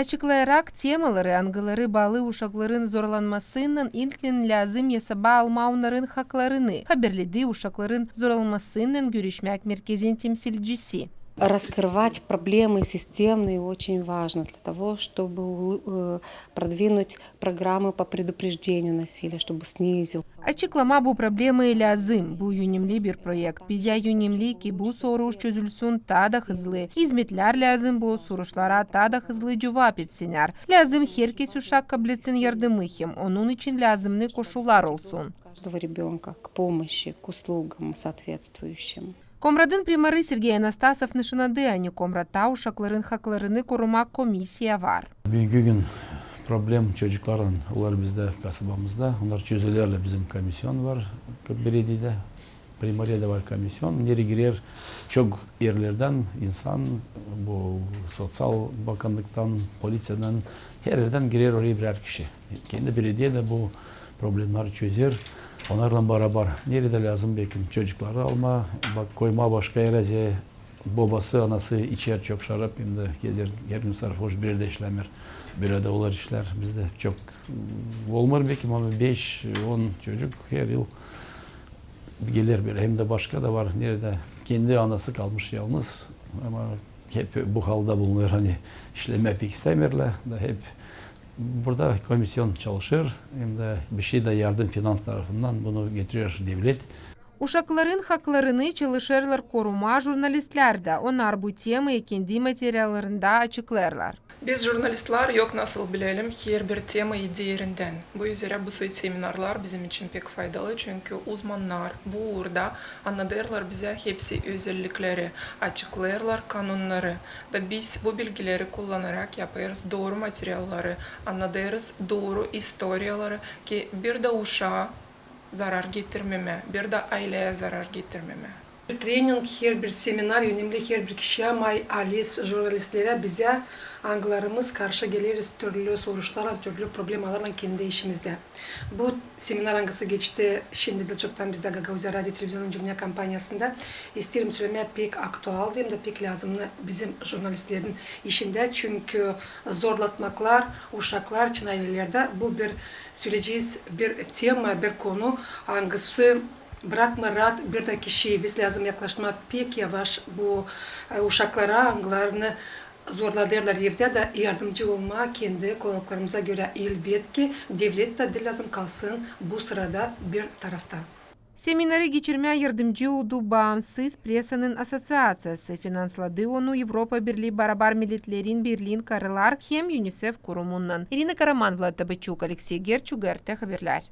Açıklayarak temaları angıları bağlı uşakların zorlanmasının ilkin lazım yasaba almaunların haklarını haberledi uşakların zorlanmasının görüşmek merkezin temsilcisi. Раскрывать проблемы системные очень важно для того, чтобы продвинуть программы по предупреждению насилия, чтобы снизился. Açıklama bu problemi lazım. Bu önemli bir proje. Bize önemli ki bu soru çözülsün daha da hızlı. Hizmetler lazım bu soruşlara daha da hızlı cevap etsinler. Lazım herkes uşak kabul etsin yardımı hem. Onun için lazımlı koşullar olsun. Каждого ребенка к помощи, к услугам соответствующим. Komrad'ın primarı Sergey Anastasov nişanadı, hani Komrad'da uşakların haklarını korumak komisya var. Bugünkü gün problem çocukların, onlar bizde kasabamızda, onlar çözülüyorlar, bizim komisyon var belediyede, primariyede var komisyon. Nereye girer çok yerlerden insan, bu sosyal bakanlıktan, polisiyadan, her yerden girer oraya birer kişi. Kendi belediye de bu problemleri çözer. Onlarla beraber nerede lazım belki çocukları alma, bak koyma başka yere, babası, anası içer çok şarap, hem de gezer, her gün sarhoş bir de işlemir. Bir de olar işler bizde çok olmaz belki ama 5-10 çocuk her yıl gelir bir, hem de başka da var nerede kendi anası kalmış yalnız ama hep bu halde bulunuyor, hani işleme pek istemiyorlar da hep. Burada komisyon çalışır, hem de bir şey de yardım finans tarafından bunu getiriyor devlet. Uşakların haklarını çalışırlar koruma jurnalistler de. Onlar bu temayı kendi materyallarında açıklarlar. Biz jurnalistler yok nasıl bilelim her bir temayı diğerinden. Bu yüzden bu seminarlar bizim için pek faydalı çünkü uzmanlar burada anlatırlar bize hepsi özellikleri, açıklarlar kanunları da biz bu bilgileri kullanarak yaparız doğru materyalları, anlatırız doğru istoryaları ki bir de uşağa zarar getirmeme, bir de aileye zarar getirmeme. Trening, her bir seminer önemli, her bir kişiye, ailesi, jurnalistlere bize anglarımız karşı geliriz türlü soruşlarla, türlü problemalarla kendi işimizde. Bu seminer angısı geçti, şimdi de çoktan bizde Gagavuzya Radyo Televizyonun Dünya kampanyasında. İsterim söylemeye pek aktual hem de pek lazımlı bizim jurnalistlerin işinde. Çünkü zorlatmaklar, uşaklar, için ailelerde bu bir süreciz, bir tema, bir konu angısı. Bırakma rahat bir de kişiyi biz lazım yaklaşmak pek yavaş bu uşaklara anglarını zorladılar evde de yardımcı olma kendi konuklarımıza göre elbette devlet de lazım kalsın bu sırada bir tarafta. Semineri geçirmeye yardımcı oldu Bağımsız Presanın Asosiyasyası. Finansladı onu Avrupa Birliği Barabar Milletlerin Birliğin Karılar hem UNICEF kurumundan. Irina Karaman, Vlad Tabachuk, Alexey Gerçug, RT Haberler.